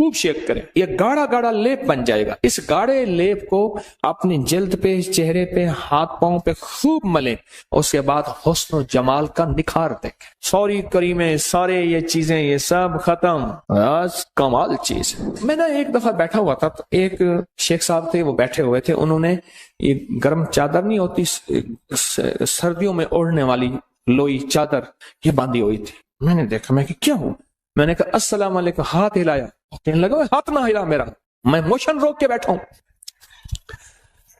خوب شیک کریں، یہ گاڑا گاڑا لیپ بن جائے گا۔ اس گاڑے لیپ کو اپنی جلد پہ، چہرے پہ، ہاتھ پاؤں پہ خوب ملیں، اس کے بعد حسن و جمال کا نکھار دیکھیں۔ سوری کریمیں، سارے یہ چیزیں، یہ سب ختم، بس کمال چیز۔ میں نے ایک دفعہ بیٹھا ہوا تھا، تو ایک شیخ صاحب تھے، وہ بیٹھے ہوئے تھے، انہوں نے یہ گرم چادر نہیں ہوتی سردیوں میں اوڑھنے والی لوئی چادر، یہ باندھی ہوئی تھی۔ میں نے دیکھا، میں کہ کیا ہوا؟ میں نے کہا السلام علیکم، ہاتھ ہلایا، کہنے لگا ہاتھ نہ ہلا میرا، میں موشن روک کے بیٹھا ہوں،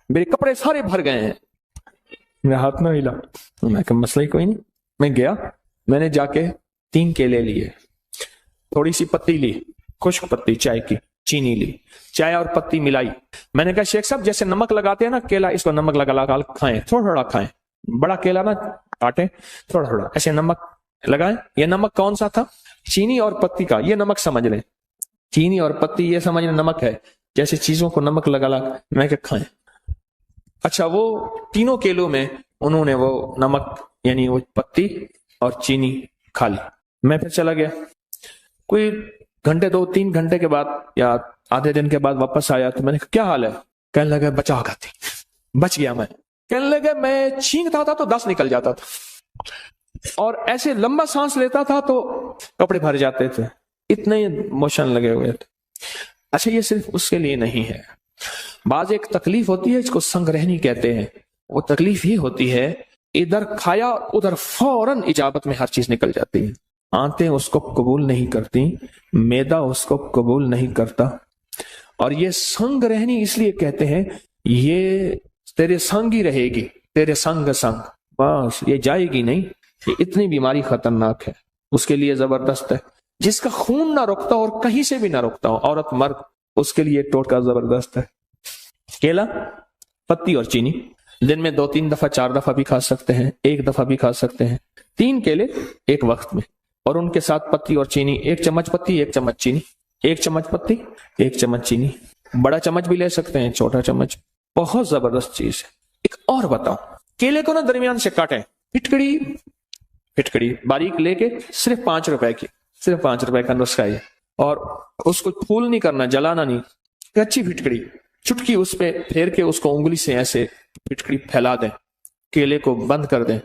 میرے کپڑے سارے بھر گئے ہیں، میرا ہاتھ نہ ہلا۔ میں کہا مسئلہ ہی کوئی نہیں۔ میں گیا، میں نے جا کے 3 کیلے لیے، تھوڑی سی پتی لی، خشک پتی چائے کی، چینی لی، چائے اور پتی ملائی۔ میں نے کہا شیخ صاحب جیسے نمک لگاتے ہیں نا کیلا، اس کو نمک لگا لگا کھائیں، تھوڑا تھوڑا کھائیں، بڑا کیلا نہ کاٹیں، تھوڑا تھوڑا ایسے نمک لگائیں۔ یہ نمک کون سا تھا؟ چینی اور پتی کا، یہ نمک سمجھ لیں، چینی اور پتی یہ سمجھ لیں نمک ہے، جیسے چیزوں کو نمک لگا لگا میں کہ کھائیں۔ اچھا، وہ تینوں کیلوں میں انہوں نے وہ نمک یعنی وہ پتی اور چینی کھا لی۔ میں پھر چلا گیا، کوئی گھنٹے 2-3 گھنٹے کے بعد یا آدھے دن کے بعد واپس آیا، تو میں نے کہا کیا حال ہے؟ کہنے لگا بچا گاتی، بچ گیا میں۔ کہنے لگا میں چھینکتا تھا تو 10 نکل جاتا تھا، اور ایسے لمبا سانس لیتا تھا تو کپڑے بھر جاتے تھے، اتنے موشن لگے ہوئے تھے۔ اچھا، یہ صرف اس کے لیے نہیں ہے، بعض ایک تکلیف ہوتی ہے، اس کو سنگ رہنی کہتے ہیں۔ وہ تکلیف ہی ہوتی ہے ادھر کھایا ادھر فوراً اجابت میں ہر چیز نکل جاتی ہے، آنتیں اس کو قبول نہیں کرتی، معدہ اس کو قبول نہیں کرتا، اور یہ سنگ رہنی اس لیے کہتے ہیں، یہ تیرے سنگ ہی رہے گی، تیرے سنگ سنگ، بس یہ جائے گی نہیں۔ یہ اتنی بیماری خطرناک ہے، اس کے لیے زبردست ہے۔ جس کا خون نہ رکتا اور کہیں سے بھی نہ رکتا ہو، عورت مرد، اس کے لیے ٹوٹکا زبردست ہے۔ کیلا، پتی اور چینی دن میں 2-3 دفعہ 4 دفعہ بھی کھا سکتے ہیں، 1 دفعہ بھی کھا سکتے ہیں۔ 3 کیلے ایک وقت میں، اور ان کے ساتھ پتی اور چینی، 1 چمچ پتی 1 چمچ چینی، 1 چمچ پتی 1 چمچ چینی، بڑا چمچ بھی لے سکتے ہیں، چھوٹا چمچ، بہت زبردست چیز ہے۔ ایک اور بتاؤں، کیلے کو نا درمیان سے کاٹیں، پھٹکڑی باریک لے کے، صرف 5 روپے کی، صرف 5 روپے کا نسخہ ہے، اور اس کو پھول نہیں کرنا، جلانا نہیں، اچھی پھٹکڑی، چٹکی اس پہ پھیر کے اس کو انگلی سے ایسے پھٹکڑی پھیلا دیں، کیلے کو بند کر دیں،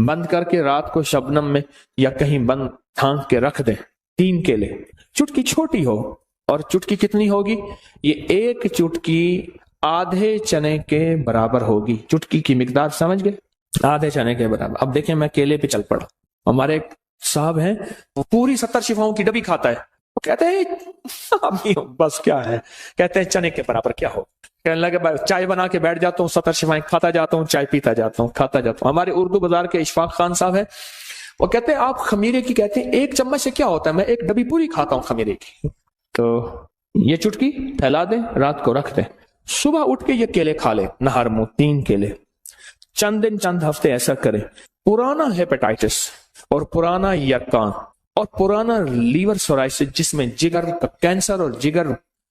بند کر کے رات کو شبنم میں یا کہیں بند ڈھانک کے رکھ دیں۔ 3 کیلے، چٹکی چھوٹی ہو، اور چٹکی کتنی ہوگی؟ یہ 1 چٹکی آدھے چنے کے برابر ہوگی۔ چٹکی کی مقدار سمجھ گئے؟ آدھے چنے کے برابر۔ اب دیکھیں میں کیلے پہ چل پڑا، ہمارے ایک صاحب ہیں، وہ پوری 70 شفاؤں کی ڈبی کھاتا ہے، وہ کہتے ہیں بس کیا ہے، کہتے ہیں چنے کے برابر کیا ہو۔ کہنے لگا چائے بنا کے بیٹھ جاتا ہوں، 70 شفائیں کھاتا جاتا ہوں، چائے پیتا جاتا ہوں، کھاتا جاتا ہوں۔ ہمارے اردو بازار کے اشفاق خان صاحب ہیں، وہ کہتے ہیں آپ خمیرے کی کہتے ہیں 1 چمچ سے کیا ہوتا ہے، میں 1 ڈبی پوری کھاتا ہوں خمیرے کی۔ تو یہ چٹکی پھیلا دیں، رات کو رکھ دیں، صبح اٹھ کے یہ کیلے کھا لیں، نہار منہ 3 کیلے، چند دن چند ہفتے ایسا کریں۔ پرانا ہیپیٹائٹس اور پرانا یرقان اور پرانا لیور سورائسس، جس میں جگر کا کینسر اور جگر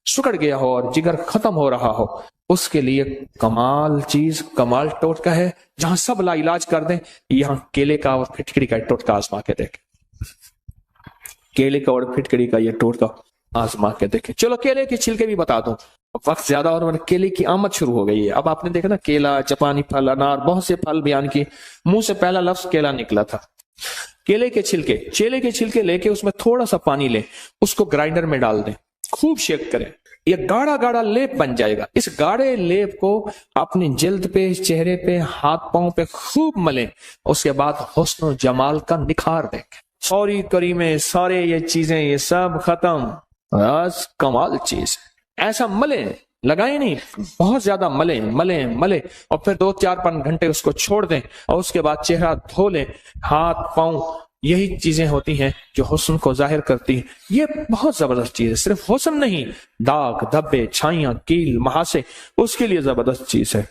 سکڑ گیا ہو اور جگر ختم ہو رہا ہو، اس کے لیے کمال چیز، کمال ٹوٹکا ہے، جہاں سب لا علاج کر دیں، یہاں کیلے کا اور پھٹکڑی کا ٹوٹکا آزما کے دیکھیں، کیلے کا اور پھٹکڑی کا یہ ٹوٹکا آزما کے دیکھیں۔ چلو کیلے کے چھلکے بھی بتا دوں، وقت زیادہ اور کیلے کی آمد شروع ہو گئی ہے۔ اب آپ نے دیکھا نا، کیلا، جاپانی پھل، انار، بہت سے پھل بیان کیے، منہ سے پہلا لفظ کیلا نکلا تھا۔ کیلے کے چھلکے لے کے اس میں تھوڑا سا پانی لیں، اس کو گرائنڈر میں ڈال دیں، خوب شیک کریں، یہ گاڑا گاڑا لیپ بن جائے گا۔ اس گاڑے لیپ کو اپنی جلد پہ، چہرے پہ، ہاتھ پاؤں پہ خوب ملیں، اس کے بعد حسن و جمال کا نکھار دیکھیں۔ سوری کریمیں، سارے یہ چیزیں، یہ سب ختم، بس کمال چیز۔ ایسا ملیں، لگائیں نہیں، بہت زیادہ ملیں، اور پھر 2-4-5 گھنٹے اس کو چھوڑ دیں، اور اس کے بعد چہرہ دھو لیں، ہاتھ پاؤں، یہی چیزیں ہوتی ہیں جو حسن کو ظاہر کرتی ہیں۔ یہ بہت زبردست چیز ہے، صرف حسن نہیں، داغ، دھبے، چھائیاں، کیل، مہاسے، اس کے لیے زبردست چیز ہے۔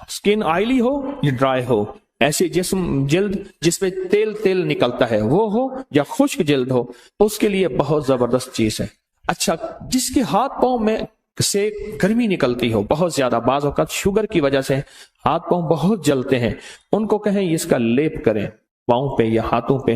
سکن آئلی ہو یا ڈرائی ہو، ایسی جلد جس پہ تیل نکلتا ہے وہ ہو، یا خشک جلد ہو، اس کے لیے بہت زبردست چیز ہے۔ اچھا، جس کے ہاتھ پاؤں میں سے گرمی نکلتی ہو بہت زیادہ، بعض اوقات شوگر کی وجہ سے ہاتھ پاؤں بہت جلتے ہیں، ان کو کہیں اس کا لیپ کریں پاؤں پہ یا ہاتھوں پہ،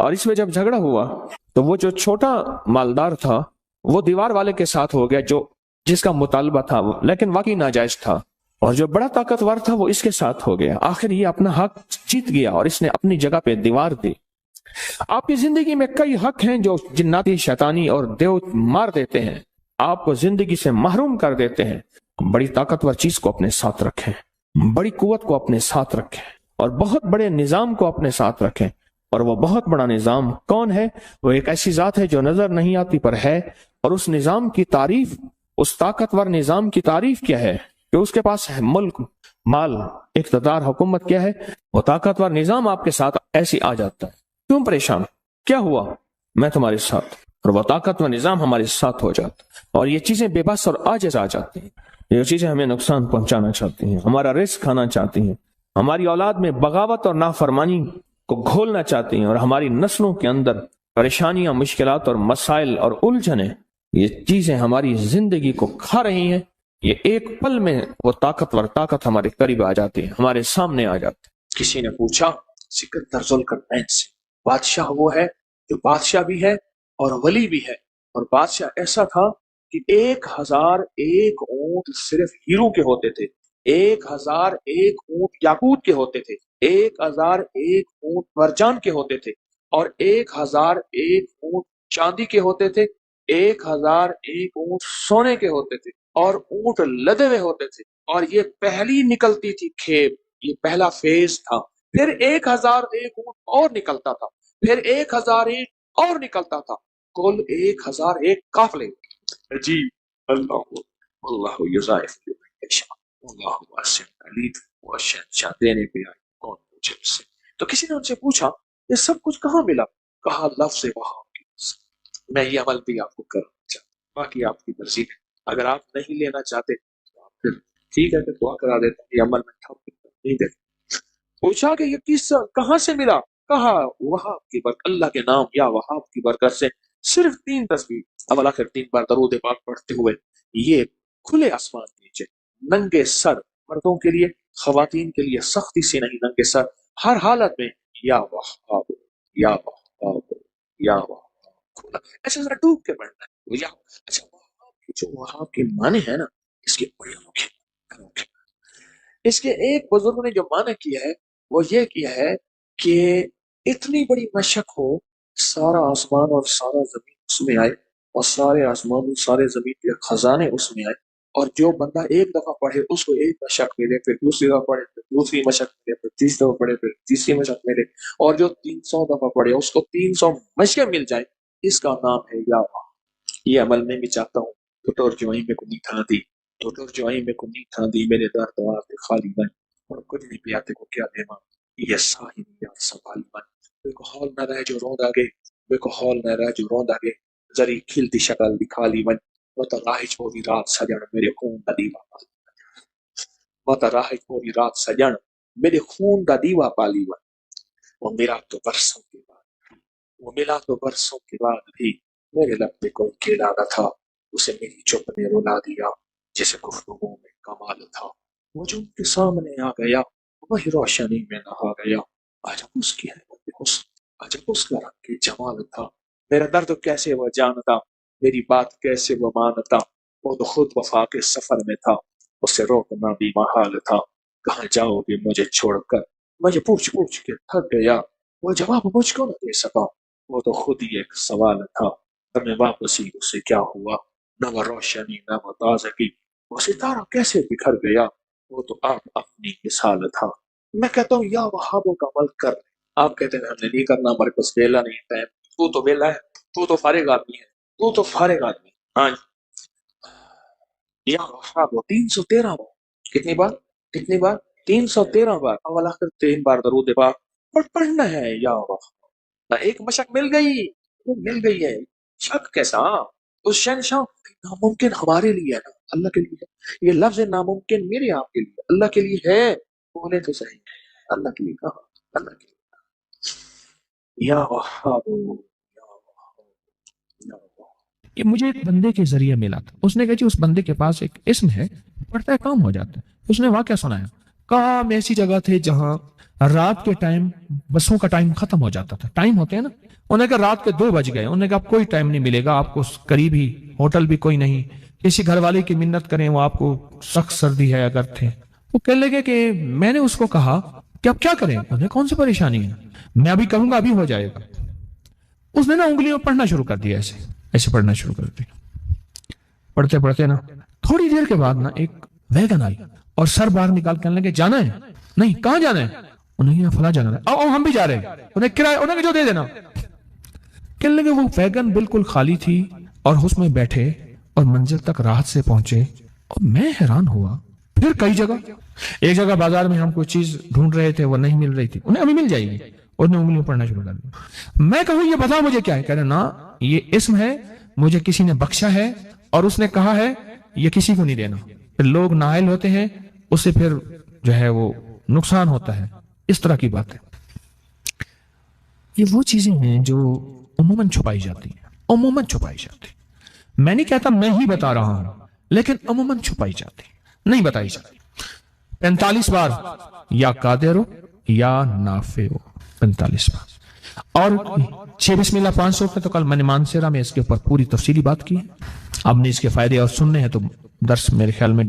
اور اس میں جب جھگڑا ہوا تو وہ جو چھوٹا مالدار تھا وہ دیوار والے کے ساتھ ہو گیا جو جس کا مطالبہ تھا وہ لیکن واقعی ناجائز تھا، اور جو بڑا طاقتور تھا وہ اس کے ساتھ ہو گیا۔ آخر یہ اپنا حق جیت گیا اور اس نے اپنی جگہ پہ دیوار دی۔ آپ کی زندگی میں کئی حق ہیں جو جناتی، شیطانی اور دیو مار دیتے ہیں، آپ کو زندگی سے محروم کر دیتے ہیں۔ بڑی طاقتور چیز کو اپنے ساتھ رکھیں، بڑی قوت کو اپنے ساتھ رکھیں، اور بہت بڑے نظام کو اپنے ساتھ رکھیں۔ اور وہ بہت بڑا نظام کون ہے؟ وہ ایک ایسی ذات ہے جو نظر نہیں آتی پر ہے، اور اس نظام کی تعریف، اس طاقتور نظام کی تعریف کیا ہے کہ اس کے پاس ہے ملک، مال، اقتدار، حکومت کیا ہے؟ وہ طاقتور نظام آپ کے ساتھ ایسی آ جاتا ہے۔ کیوں پریشان؟ کیا ہوا؟ میں تمہارے ساتھ، اور وہ طاقتور نظام ہمارے ساتھ ہو جاتا ہے، اور یہ چیزیں بے بس اور عاجز آ جاتی ہیں۔ یہ چیزیں ہمیں نقصان پہنچانا چاہتی ہیں، ہمارا رزق کھانا چاہتی ہیں، ہماری اولاد میں بغاوت اور نافرمانی کو گھولنا چاہتی ہیں، اور ہماری نسلوں کے اندر پریشانیاں، مشکلات اور مسائل اور الجھنیں، یہ چیزیں ہماری زندگی کو کھا رہی ہیں۔ یہ ایک پل میں وہ طاقتور طاقت ہمارے قریب آ جاتی ہے، ہمارے سامنے آ جاتی ہے۔ کسی نے پوچھا سکندر ذوالقرنین سے، بادشاہ وہ ہے جو بادشاہ بھی ہے اور ولی بھی ہے، اور بادشاہ ایسا تھا کہ 1001 اونٹ صرف ہیرو کے ہوتے تھے، 1001 اونٹ یاقوت کے ہوتے تھے، 1001 اونٹ مرجان کے ہوتے تھے، اور 1001 اونٹ چاندی کے ہوتے تھے، 1001 اونٹ سونے کے ہوتے تھے، اور اونٹ لدے ہوئے ہوتے تھے، اور یہ پہلی نکلتی تھی کھیپ، یہ پہلا فیز تھا۔ پھر 1001 اونٹ اور نکلتا تھا، پھر 1001 اور نکلتا تھا، کل 1001 قافلے۔ جی اللہ یضاعف لمن یشاء، اللہ واسع علیم، وہ شہنشاہ دینے پہ آئے کون پوچھے اس سے۔ تو کسی نے ان سے پوچھا یہ سب کچھ کہاں ملا؟ کہا لفظ وہاب کی۔ میں یہ عمل بھی آپ کو کرنا چاہتا ہوں، باقی آپ کی مرضی ہے، اگر آپ نہیں لینا چاہتے تو آپ پھر ٹھیک ہے، پھر دعا کرا دیتا ہوں، یہ عمل میں نہیں دیتا۔ پوچھا کہ یہ قصہ کہاں سے ملا؟ کہا وہاب کی برکت، اللہ کے نام یا وہاب کی برکت سے صرف 3 تسبیح اول آخر 3 بار درود پاک پڑھتے ہوئے یہ کھلے آسمان کے نیچے ننگے سر، مردوں کے لیے، خواتین کے لیے سختی سے نہیں، ننگے سر، ہر حالت میں یا وہاب یا وہاب یا وہاب، ایسے ذرا ڈوب کے پڑھنا ہے یا اچھا وہاب کی جو وہاب کے معنی ہے نا، اس کے بڑے انوکھے۔ اس کے ایک بزرگ نے جو معنی کیا ہے وہ یہ کیا ہے کہ اتنی بڑی مشق ہو، سارا آسمان اور سارا زمین اس میں آئے، اور سارے آسمان اور سارے زمین کے خزانے اس میں آئے، اور جو بندہ ایک دفعہ پڑھے اس کو ایک مشق ملے، پھر دوسری دفعہ پڑھے پھر دوسری مشق ملے، پھر تیسری دفعہ پڑھے پھر تیسری مشق ملے، اور جو 300 دفعہ پڑھے اس کو 300 مشقیں مل جائیں، اس کا نام ہے یا اللہ۔ یہ عمل میں بھی چاہتا ہوں، تو ترجمائی میں کو نہیں تھا دی، تو ترجمائی میں کو نہیں تھا دی، میرے در دوار پہ خالی بن، اور کچھ نہیں پیاتے کو کیا دیما، یہ ساہی یا سنبھال بن، بے کو حال نہ رہ جو روند آگے، بے کو حال نہ رہ جو روند آگے، ذری کھلتی شکل دکھا لی من، متراہج پوری رات سجن میرے خون دا دیوا پالی، متراہج پوری رات سجن میرے خون دا دیوا پالی من، وہ ملا تو برسوں کے بعد، وہ ملا تو برسوں کے بعد بھی میرے لب پہ کوئی کیلا نہ تھا، اسے میری چپ نے رلا دیا جسے گفتگو میں کمال تھا، وہ جو ان کے سامنے آ گیا وہی روشنی میں نہا گیا، عجب اس کی حیرت حسن، عجب اس کا رنگ جمال تھا، میرا درد کیسے وہ جانتا، میری بات کیسے وہ مانتا، وہ تو خود وفا کے سفر میں تھا، اسے روکنا بھی محال تھا، کہاں جاؤ گے مجھے چھوڑ کر، مجھے پوچھ پوچھ کے تھک گیا، وہ جواب مجھ کو نہ دے سکا، وہ تو خود ہی ایک سوال تھا، ہمیں واپسی اسے کیا ہوا، نہ وہ روشنی نہ وہ تازگی، وہ ستارہ کیسے بکھر گیا، وہ تو آپ اپنی مثال تھا۔ میں کہتا ہوں یا وہابوں کا عمل کر، آپ کہتے ہیں ہم نے نہیں کرنا، ہمارے پاس ویلا نہیں ٹائم، تو ویلا ہے، تو فارغ آدمی ہے، تو فارغ آدمی، ہاں یا وہابوں 313 بار، کتنی بار؟ 313 بار اول آخر 3 بار درود پاک اور پڑھنا ہے یا وہاب۔ ایک مشق مل گئی ہے، شک کیسا؟ اس شہنشاہ ناممکن ہمارے لیے ہے نا، اللہ کے لیے ہے، یہ لفظ ناممکن میرے آپ کے لیے، اللہ کے لیے ہے، بولے تو صحیح، اللہ کے لیے کہا، اللہ کے لیے یا وہاب یا وہاب یا وہاب۔ یہ مجھے ایک بندے کے ذریعے ملا تھا، اس نے کہا جی اس بندے کے پاس ایک اسم ہے، پڑھتا ہے کام ہو جاتا ہے۔ اس نے واقعہ سنایا، کہا ہم ایسی جگہ تھے جہاں رات کے ٹائم بسوں کا ٹائم ختم ہو جاتا تھا، ٹائم ہوتے ہیں نا، انہوں نے کہا رات کے 2 بج گئے، انہوں نے کہا کوئی ٹائم نہیں ملے گا آپ کو، قریب ہی ہوٹل بھی کوئی نہیں، کسی گھر والے کی منت کریں، وہ آپ کو سخت سردی ہے اگر تھے، وہ کہنے لگے کہ میں نے اس کو کہا کہ اب کیا کریں، انہیں کون سی پریشانی ہے، میں ابھی کروں گا ابھی ہو جائے گا۔ اس نے نا انگلیوں پڑھنا شروع کر دیا، ایسے ایسے پڑھنا شروع کر دیا، پڑھتے پڑھتے نا تھوڑی دیر کے بعد نا ایک ویگن آئی اور سر باہر نکال کے کہنے لگے جانا ہے؟ نہیں، کہاں جانا ہے؟ انہیں کہا فلاں جانا ہے، آؤ ہم بھی جا رہے ہیں، انہیں کرایہ انہیں کہا جو دے دینا۔ کہنے لگے وہ ویگن بالکل خالی تھی اور اس میں بیٹھے اور منزل تک راحت سے پہنچے، اور میں حیران ہوا۔ پھر کئی جگہ، ایک جگہ بازار میں ہم کوئی چیز ڈھونڈ رہے تھے، وہ نہیں مل رہی تھی، انہیں ابھی مل جائے گی، انہوں نے انگلیوں پڑھنا شروع کر دیا۔ میں کہوں یہ بتا مجھے کیا ہے، کہہ رہے نا یہ اسم ہے، مجھے کسی نے بخشا ہے اور اس نے کہا ہے یہ کسی کو نہیں دینا، پھر لوگ نائل ہوتے ہیں، اس سے پھر جو ہے وہ نقصان ہوتا ہے، اس طرح کی بات ہے۔ یہ وہ چیزیں ہیں جو عموماً چھپائی جاتی ہیں، عموماً چھپائی جاتی ہیں، میں نہیں کہتا میں ہی بتا رہا ہوں، لیکن عموماً چھپائی جاتی ہیں، نہیں بتائی جاتی۔ 45 بار یا قادر ہو یا نافع ہو، 45 بار، اور 6 بسم اللہ 500 پہ تو کل میں نے مانسیرا میں اس کے اوپر پوری تفصیلی بات کی ہے، اب نے اس کے فائدے اور سننے ہیں تو درس میرے خیال میں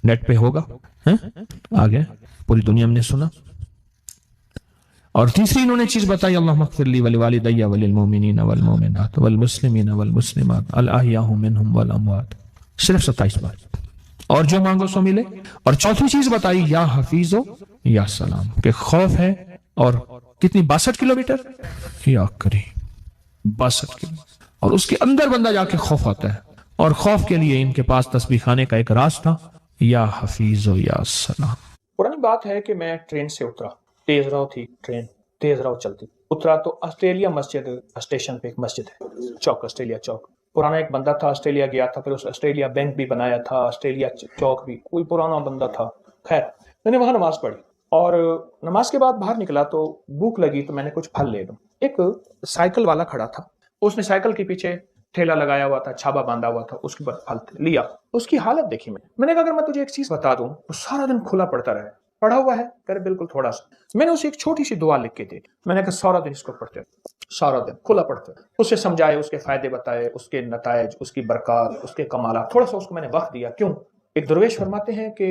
نیٹ پہ ہوگا، آگے پوری دنیا میں نے سنا۔ اور تیسری انہوں نے چیز بتائی، اللہم اغفر لی ولوالدی وللمؤمنین والمؤمنات والمسلمین والمسلمات الاحیاء منہم والاموات، صرف 27 بار، اور جو مانگو سو ملے۔ اور چوتھی چیز بتائی یا حفیظ ہو یا سلام، کہ خوف ہے، اور کتنی 62 کلومیٹر یا کریم 62 کلومیٹر، اور اس کے اندر بندہ جا کے خوف آتا ہے، اور خوف کے لیے ان کے پاس تسبیح خانے کا ایک راز تھا، یا حفیظ ہو یا سلام۔ پرانی بات ہے کہ میں ٹرین سے اترا، تیز رو تھی ٹرین، تیز رو چلتی، اترا تو آسٹریلیا مسجد اسٹیشن پہ ایک مسجد ہے، چوک، آسٹریلیا چوک، پرانا ایک بندہ تھا، آسٹریلیا گیا تھا، پھر اس آسٹریلیا بینک بھی بنایا تھا، آسٹریلیا چوک بھی، کوئی پرانا بندہ تھا، خیر میں نے وہاں نماز پڑھی، اور نماز کے بعد باہر نکلا تو بھوک لگی تو میں نے کچھ پھل لے لوں، ایک سائیکل والا کھڑا تھا، اس نے سائیکل کے پیچھے ٹھیلا لگایا ہوا تھا، چھابا باندھا ہوا تھا، اس کے بعد پھل لیا، اس کی حالت دیکھی میں نے کہا اگر میں تجھے ایک چیز بتا دوں تو سارا دن کھلا پڑتا رہے، پڑھا ہوا ہے، کہ بالکل تھوڑا سا، میں نے اسے ایک چھوٹی سی دعا لکھ کے دی، میں نے کہا سارا دن اس کو پڑھتے، سارا دن کھلا پڑھتے، اسے سمجھائے، اس کے فائدے بتائے، اس کے نتائج، اس کی برکات، اس کے کمالات، تھوڑا سا اس کو میں نے وقت دیا۔ کیوں؟ ایک درویش فرماتے ہیں کہ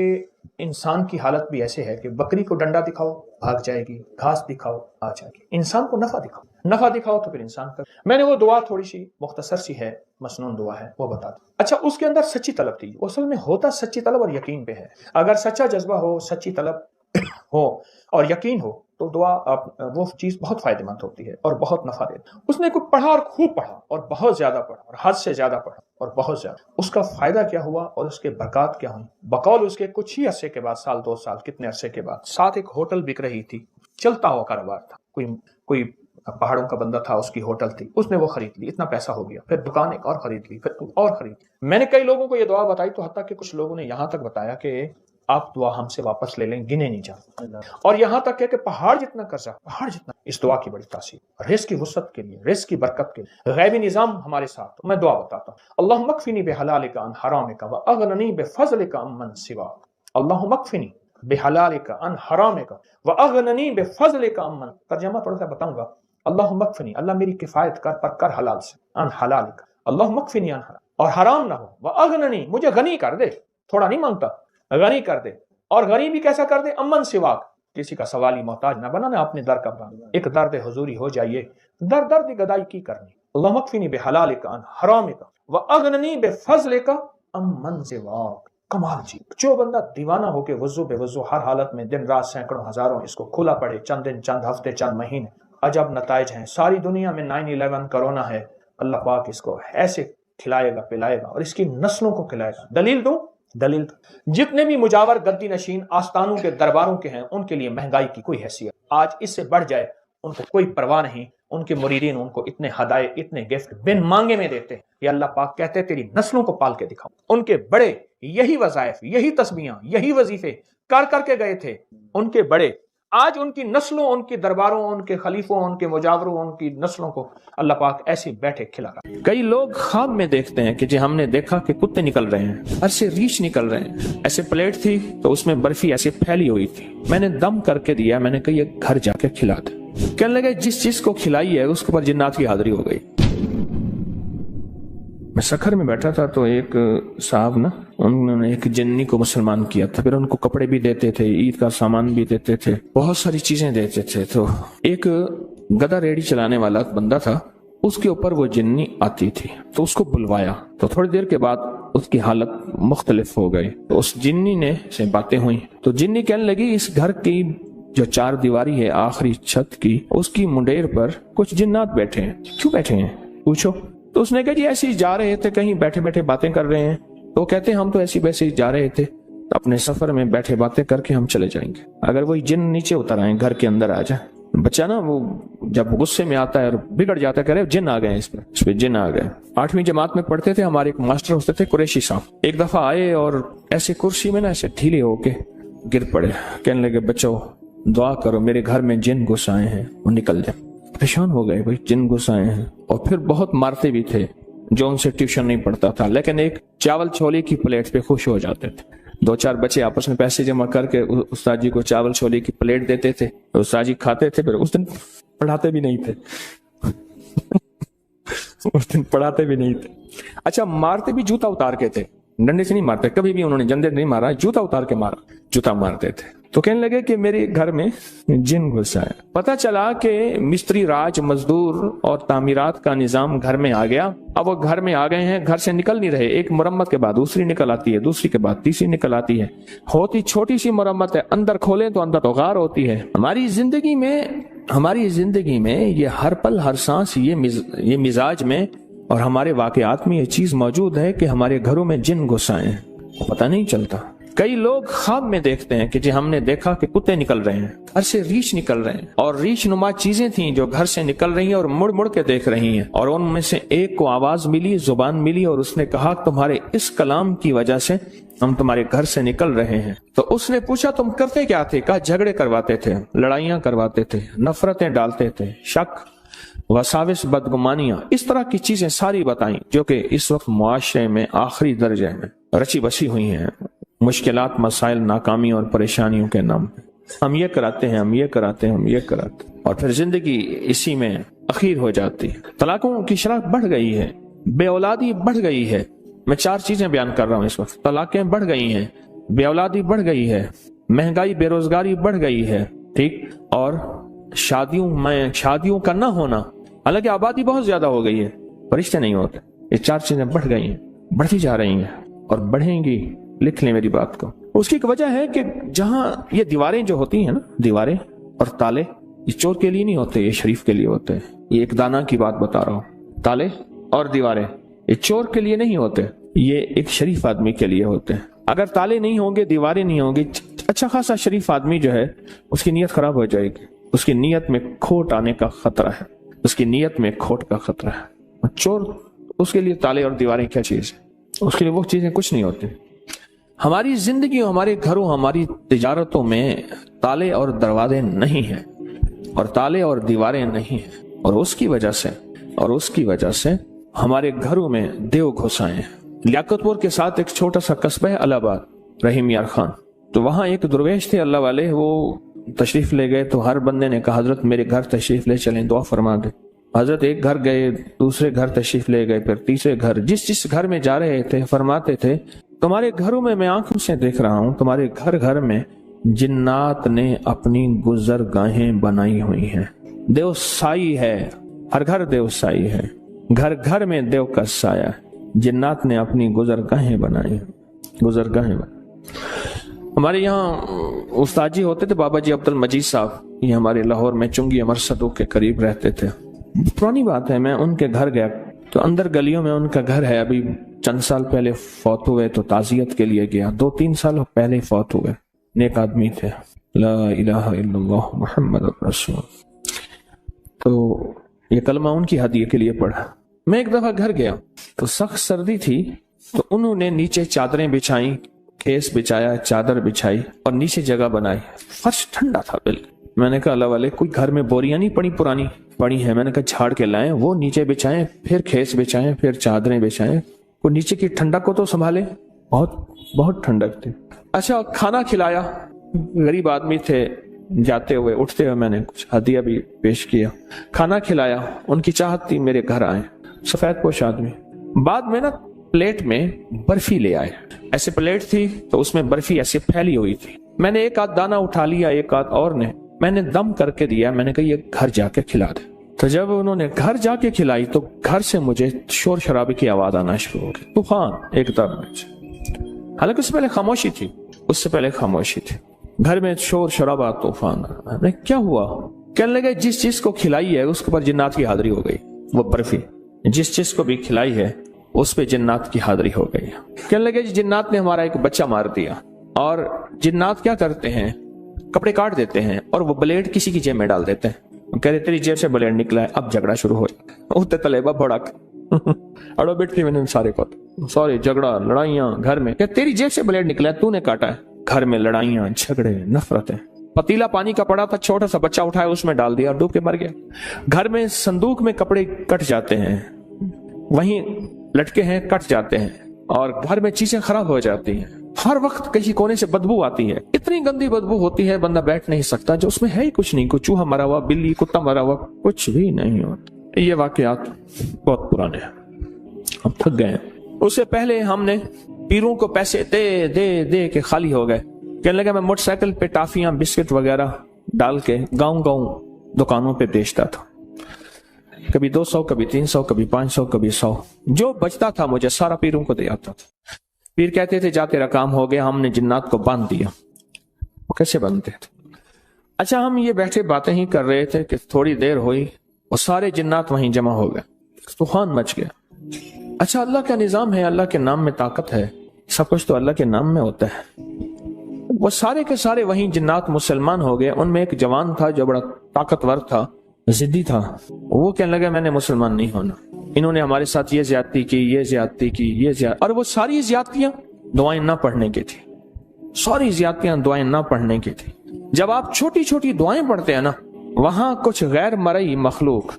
انسان کی حالت بھی ایسے ہے کہ بکری کو ڈنڈا دکھاؤ بھاگ جائے گی، گھاس دکھاؤ آ جائے گی، انسان کو نفع دکھاؤ تو پھر انسان کا۔ میں نے وہ دعا تھوڑی سی مختصر سی ہے، مسنون دعا ہے، وہ بتا دوں۔ اچھا، اس کے اندر سچی طلب تھی، وہ اصل میں ہوتا سچی طلب اور یقین پہ ہے، اگر سچا جذبہ ہو، سچی طلب ہو اور یقین ہو تو دعا وہ چیز بہت فائدہ مند ہوتی ہے اور بہت نفع دیتی ہے۔ اس نے کوئی پڑھا اور خوب پڑھا اور بہت زیادہ پڑھا اور حد سے زیادہ پڑھا اور بہت زیادہ، اس کا فائدہ کیا ہوا اور اس کے برکات کیا ہوئی؟ بقول اس کے کچھ ہی عرصے کے بعد، سال 2 سال کتنے عرصے کے بعد، ساتھ ایک ہوٹل بک رہی تھی، چلتا ہوا کاروبار تھا، کوئی پہاڑوں کا بندہ تھا، اس کی ہوٹل تھی، اس نے وہ خرید لی، اتنا پیسہ ہو گیا، پھر دکان ایک اور خرید لی، پھر اور خرید لی۔ میں نے کئی لوگوں کو یہ دعا بتائی تو حتیٰ کہ کچھ لوگوں نے یہاں تک بتایا کہ آپ دعا ہم سے واپس لے لیں، گنے نہیں جاتے، اور یہاں تک کہ پہاڑ جتنا قرضہ، پہاڑ جتنا، اس دعا کی بڑی تاثیر، رزق کی وسعت کے لیے، رزق کی برکت کے لیے، غیبی نظام ہمارے ساتھ۔ میں دعا بتاتا ہوں، اللہم اکفنی بحلالک عن حرامک واغننی بفضلک عمن سواک، اللہم اکفنی بحلالک عن حرامک واغننی بفضلک عمن، ترجمہ تھوڑا سا بتاؤں گا، اللہم اکفنی، اللہ میری کفایت کر، پر کر حلال سے، عن حلالک، اللہم اکفنی عن حرام، اور حرام نہ ہو، واغننی، مجھے غنی کر دے، تھوڑا نہیں مانگتا، غنی کر دے، اور غنی بھی کیسا کر دے؟ امن سواک، کسی کا سوالی محتاج نہ بنانا، اپنے در کا بنا، ایک درد حضوری ہو جائیے، درد گدائی کی کرنی، اللہم اکفنی بحلالک عن حرامک واغننی بفضلک امن سواک۔ کمال جی، جو بندہ دیوانہ ہو کے وضو بے وضو ہر حالت میں دن رات سینکڑوں ہزاروں اس کو کھلا پڑے، چند دن، چند ہفتے، چند مہینے، عجب نتائج ہیں۔ ساری دنیا میں 9/11 کرونا ہے، اللہ پاک اس کو ایسے کھلائے گا، پلائے گا، اور اس کی نسلوں کو کھلائے گا۔ دلیل دوں، جتنے بھی مجاور گدی نشین آستانوں کے درباروں کے ہیں، ان کے لیے مہنگائی کی کوئی حیثیت، آج اس سے بڑھ جائے ان کو کوئی پرواہ نہیں، ان کے مریدین ان کو اتنے ہدایے، اتنے گفٹ بن مانگے میں دیتے ہیں، یا اللہ پاک کہتے ہیں تیری نسلوں کو پال کے دکھاؤں۔ ان کے بڑے یہی وظائف، یہی تسبیحاں، یہی وظیفے کر کے گئے تھے، ان کے بڑے آج ان کی نسلوں، ان کے درباروں، ان کے خلیفوں، ان کے مجاوروں، ان کی نسلوں کو اللہ پاک ایسے بیٹھے کھلا رہا ہے۔ کئی لوگ خواب میں دیکھتے ہیں کہ جی ہم نے دیکھا کہ کتے نکل رہے ہیں، ایسے ریچھ نکل رہے ہیں، ایسے پلیٹ تھی تو اس میں برفی ایسے پھیلی ہوئی تھی، میں نے دم کر کے دیا، میں نے کہا یہ گھر جا کے کھلا دے۔ کہنے لگے جس چیز کو کھلائی ہے اس کے اوپر جنات کی حاضری ہو گئی۔ میں سکھر میں بیٹھا تھا تو ایک صاحب نا، انہوں نے ایک جنی کو مسلمان کیا تھا، پھر ان کو کپڑے بھی دیتے تھے، عید کا سامان بھی دیتے تھے، بہت ساری چیزیں دیتے تھے۔ تو ایک گدا ریڑھی چلانے والا بندہ تھا، اس کے اوپر وہ جنی آتی تھی تو اس کو بلوایا، تو تھوڑی دیر کے بعد اس کی حالت مختلف ہو گئی، تو اس جنی نے سے باتیں ہوئی، تو جنی کہنے لگی اس گھر کی جو چار دیواری ہے آخری چھت کی، اس کی منڈیر پر کچھ جنات بیٹھے ہیں، کیوں بیٹھے ہیں پوچھو؟ تو اس نے کہا جی ایسے ہی جا رہے تھے، کہیں بیٹھے بیٹھے باتیں کر رہے ہیں، تو کہتے ہیں ہم تو ایسے ویسے ہی جا رہے تھے، اپنے سفر میں بیٹھے باتیں کر کے ہم چلے جائیں گے، اگر وہی جن نیچے اتر آئیں گھر کے اندر آ جائے۔ بچہ نا وہ جب غصے میں آتا ہے اور بگڑ جاتا ہے، کہہ رہے جن آ گئے، اس پہ جن آ گئے۔ 8ویں جماعت میں پڑھتے تھے، ہمارے ایک ماسٹر ہوتے تھے قریشی صاحب، ایک دفعہ آئے اور ایسے کرسی میں نا ایسے ڈھیلے ہو کے گر پڑے، کہنے لگے بچوں دعا کرو میرے گھر میں جن گھس آئے ہیں، وہ نکل جائیں۔ پریشان ہو گئے، بھائی جن گھس آئے ہیں، اور پھر بہت مارتے بھی تھے جو ان سے ٹیوشن نہیں پڑھتا تھا، لیکن ایک چاول چھولے کی پلیٹ پہ خوش ہو جاتے تھے۔ 2-4 بچے آپس میں پیسے جمع کر کے استاد جی کو چاول چھولے کی پلیٹ دیتے تھے، استاد جی کھاتے تھے، پھر اس دن پڑھاتے بھی نہیں تھے اس دن پڑھاتے بھی نہیں تھے۔ اچھا مارتے بھی جوتا اتار کے تھے، ڈنڈے سے نہیں مارتے، کبھی بھی انہوں نے جندے نہیں مارا، جوتا اتار کے مارا، جوتا مارتے تھے۔ تو کہنے لگے کہ میرے گھر میں جن گھس آیا۔ پتہ چلا کہ مستری راج، مزدور اور تعمیرات کا نظام گھر میں آ گیا۔ اب وہ گھر میں آ گئے ہیں، گھر سے نکل نہیں رہے، ایک مرمت کے بعد دوسری نکل آتی ہے، دوسری کے بعد تیسری نکل آتی ہے، ہوتی چھوٹی سی مرمت ہے، اندر کھولیں تو اندر تو غار ہوتی ہے۔ ہماری زندگی میں یہ ہر پل ہر سانس یہ مزاج میں اور ہمارے واقعات میں یہ چیز موجود ہے کہ ہمارے گھروں میں جن گھس آئے ہیں، پتہ نہیں چلتا۔ کئی لوگ خواب میں دیکھتے ہیں کہ جی ہم نے دیکھا کہ کتے نکل رہے ہیں، گھر سے ریچھ نکل رہے ہیں، اور ریچھ نما چیزیں تھیں جو گھر سے نکل رہی ہیں اور مڑ مڑ کے دیکھ رہی ہیں، اور ان میں سے ایک کو آواز ملی، زبان ملی، اور اس نے کہا تمہارے اس کلام کی وجہ سے ہم تمہارے گھر سے نکل رہے ہیں۔ تو اس نے پوچھا تم کرتے کیا تھے؟ کہا جھگڑے کرواتے تھے، لڑائیاں کرواتے تھے، نفرتیں ڈالتے تھے، شک، وساوس، بدگمانیاں، اس طرح کی چیزیں ساری بتائیں جو کہ اس وقت معاشرے میں آخری درجے میں رچی بسی ہوئی ہیں، مشکلات، مسائل، ناکامی اور پریشانیوں کے نام پہ۔ ہم یہ کراتے ہیں، ہم یہ کراتے ہیں، ہم یہ کراتے ہیں، اور پھر زندگی اسی میں اخیر ہو جاتی ہے۔ طلاقوں کی شرح بڑھ گئی ہے، بے اولادی بڑھ گئی ہے۔ میں 4 چیزیں بیان کر رہا ہوں اس وقت۔ طلاقیں بڑھ گئی ہیں، بے اولادی بڑھ گئی ہے، مہنگائی، بے روزگاری بڑھ گئی ہے، ٹھیک، اور شادیوں کا نہ ہونا، حالانکہ آبادی بہت زیادہ ہو گئی ہے، رشتے نہیں ہوتے۔ یہ 4 چیزیں بڑھ گئی ہیں، بڑھتی جا رہی ہیں اور بڑھیں گی، لکھ لیں میری بات کو۔ اس کی ایک وجہ ہے کہ جہاں یہ دیواریں جو ہوتی ہیں نا، دیواریں اور تالے، یہ چور کے لیے نہیں ہوتے، یہ شریف کے لیے ہوتے ہیں۔ یہ ایک دانا کی بات بتا رہا ہوں، تالے اور دیواریں یہ چور کے لیے نہیں ہوتے، یہ ایک شریف آدمی کے لیے ہوتے ہیں۔ اگر تالے نہیں ہوں گے، دیواریں نہیں ہوں گی، اچھا خاصا شریف آدمی جو ہے اس کی نیت خراب ہو جائے گی، اس کی نیت میں کھوٹ آنے کا خطرہ ہے، اس کی نیت میں کھوٹ کا خطرہ ہے۔ چور، اس کے لیے تالے اور دیواریں کیا چیز ہے؟ اس کے لیے وہ چیزیں کچھ نہیں ہوتی۔ ہماری زندگی، ہمارے گھروں، ہماری تجارتوں میں تالے اور دروازے نہیں ہیں، اور تالے اور دیواریں نہیں ہیں، اور اس کی وجہ سے ہمارے گھروں میں دیو گھس آئے ہیں۔ لیاقت پور کے ساتھ ایک چھوٹا سا قصبہ ہے الہ آباد، رحیم یار خان، تو وہاں ایک درویش تھے اللہ والے، وہ تشریف لے گئے تو ہر بندے نے کہا حضرت میرے گھر تشریف لے چلیں، دعا فرما دیں۔ حضرت ایک گھر گئے، دوسرے گھر تشریف لے گئے، پھر تیسرے گھر، جس گھر میں جا رہے تھے فرماتے تھے تمہارے گھروں میں آنکھوں سے دیکھ رہا ہوں، تمہارے گھر میں جنات نے اپنی گزرگاہیں بنائی ہوئی ہیں، دیو سائی ہے، ہر گھر دیو سائی ہے، گھر میں دیو کا سایہ، جنات نے اپنی گزرگاہیں بنائی۔ ہمارے یہاں استاد جی ہوتے تھے بابا جی عبد المجید صاحب، یہ ہمارے لاہور میں چنگی امر صدوق کے قریب رہتے تھے۔ پرانی بات ہے، میں ان کے گھر گیا تو اندر گلیوں میں ان کا گھر ہے، ابھی چند سال پہلے فوت ہوئے تو تعزیت کے لیے گیا، 2-3 سال پہلے فوت ہوئے، نیک آدمی تھے، لا الہ الا اللہ محمد رسول۔ تو یہ کلمہ ان کی ہدیے کے لیے پڑھا۔ میں ایک دفعہ گھر گیا تو سخت سردی تھی، تو انہوں نے نیچے چادریں بچھائیں، کھیس بچایا، چادر بچھائی اور نیچے جگہ بنائی، فرش ٹھنڈا تھا بالکل، میں نے کہا اللہ والے کوئی گھر میں بوریاں نہیں پڑی پڑی ہیں؟ میں نے کہا جھاڑ کے لائیں، وہ نیچے بچھائیں، پھر کھیس بچھائیں، پھر چادریں بچھائیں، کوئی نیچے کی ٹھنڈک کو تو سنبھالے۔ بہت ٹھنڈک تھی۔ اچھا کھانا کھلایا، غریب آدمی تھے، جاتے ہوئے اٹھتے ہوئے میں نے کچھ ہدیہ بھی پیش کیا، کھانا کھلایا۔ ان کی چاہت تھی میرے گھر آئیں، سفید پوش آدمی۔ بعد میں نا پلیٹ میں برفی لے آئے، ایسے پلیٹ تھی تو اس میں برفی ایسے پھیلی ہوئی تھی۔ میں نے ایک آدھ دانہ اٹھا لیا، ایک آدھ اور نے، میں نے دم کر کے دیا، میں نے کہا یہ گھر جا کے کھلا دے۔ تو جب انہوں نے گھر جا کے کھلائی تو گھر سے مجھے شور شرابے کی آواز آنا شروع ہو گئی، طوفان ایک دم۔ حالانکہ اس سے پہلے خاموشی تھی، اس سے پہلے خاموشی تھی، گھر میں شور شرابہ طوفان۔ کیا ہوا؟ کہنے لگے جس چیز کو کھلائی ہے اس کے اوپر جنات کی حاضری ہو گئی، وہ برفی جس چیز کو بھی کھلائی ہے اس پہ جنات کی حاضری ہو گئی۔ کہنے لگے جنات نے ہمارا ایک بچہ مار دیا، اور جنات کیا کرتے ہیں، کپڑے کاٹ دیتے ہیں اور وہ بلیڈ کسی کی جیب میں ڈال دیتے ہیں، کہتے تیری جیب سے بلیڈ نکلا ہے، اب جھگڑا شروع ہو جائے۔ اٹھتے طلبہ بھڑک اڑو بیٹھتی میں نے سارے کو سوری جھگڑا لڑائیاں گھر میں، کہ تیری جیب سے بلیڈ نکلا ہے، تو نے کاٹا ہے۔ گھر میں لڑائیاں جھگڑے نفرتیں، پتیلا پانی کا پڑا تھا، چھوٹا سا بچہ اٹھایا اس میں ڈال دیا، ڈوب کے مر گیا۔ گھر میں صندوق میں کپڑے کٹ جاتے ہیں، وہیں لٹکے ہیں کٹ جاتے ہیں، اور گھر میں چیزیں خراب ہو جاتی ہیں۔ ہر وقت کسی کونے سے بدبو آتی ہے، اتنی گندی بدبو ہوتی ہے بندہ بیٹھ نہیں سکتا، جو اس میں ہے ہی کچھ نہیں، کوئی چوہا مرا ہوا، بلی کتا مرا ہوا، کچھ بھی نہیں ہوتا۔ یہ واقعات بہت پرانے ہیں، ہم تھک گئے ہیں۔ اس سے پہلے ہم نے پیروں کو پیسے دے دے دے کے خالی ہو گئے۔ کہنے لگا میں موٹر سائیکل پہ ٹافیاں بسکٹ وغیرہ ڈال کے گاؤں دکانوں پہ بیچتا تھا، کبھی 200 کبھی 300 کبھی 500 کبھی 100، جو بچتا تھا مجھے سارا پیروں کو دے آتا تھا۔ پیر کہتے تھے جا تیرا کام ہو گیا، ہم نے جنات کو باندھ دیا۔ وہ کیسے باندھتے تھے؟ اچھا ہم یہ بیٹھے باتیں ہی کر رہے تھے کہ تھوڑی دیر ہوئی، وہ سارے جنات وہیں جمع ہو گئے، طوفان مچ گیا۔ اچھا اللہ کا نظام ہے، اللہ کے نام میں طاقت ہے، سب کچھ تو اللہ کے نام میں ہوتا ہے۔ وہ سارے کے سارے وہیں جنات مسلمان ہو گئے۔ ان میں ایک جوان تھا جو بڑا طاقتور تھا، ضدی تھا، وہ کہنے لگا میں نے مسلمان نہیں ہونا، انہوں نے ہمارے ساتھ یہ زیادتی کی، یہ زیادتی کی، یہ زیادتی، اور وہ ساری زیادتیاں دعائیں نہ پڑھنے کی تھی، ساری زیادتیاں دعائیں نہ پڑھنے کی تھی۔ جب آپ چھوٹی چھوٹی دعائیں پڑھتے ہیں نا، وہاں کچھ غیر مرئی مخلوق،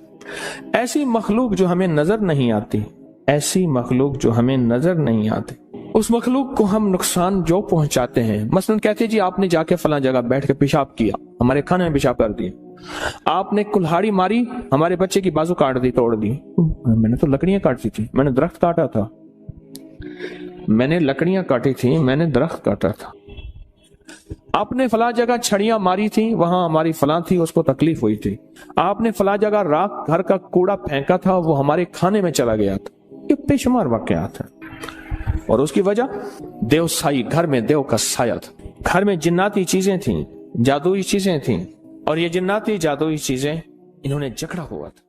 ایسی مخلوق جو ہمیں نظر نہیں آتی، ایسی مخلوق جو ہمیں نظر نہیں آتی، اس مخلوق کو ہم نقصان جو پہنچاتے ہیں۔ مثلا کہتے جی آپ نے جا کے فلاں جگہ بیٹھ کے پیشاب کیا، ہمارے کھانے میں پیشاب کر دیا، آپ نے کلہاڑی ماری، ہمارے بچے کی بازو کاٹ دی، توڑ دی، میں نے تو لکڑیاں کاٹی تھی، میں نے درخت کاٹا تھا، میں نے لکڑیاں کاٹی تھی، میں نے درخت کاٹا تھا، آپ نے فلاں جگہ چھڑیاں ماری تھی، وہاں ہماری فلاں تھی، اس کو تکلیف ہوئی تھی، آپ نے فلاں جگہ راکھ گھر کا کوڑا پھینکا تھا، وہ ہمارے کھانے میں چلا گیا تھا۔ یہ بے شمار واقعات ہیں، اور اس کی وجہ دیو سائی، گھر میں دیو کا سایہ تھا، گھر میں جناتی چیزیں تھیں، جادوئی چیزیں تھیں، اور یہ جناتی جادوئی چیزیں انہوں نے جکڑا ہوا تھا۔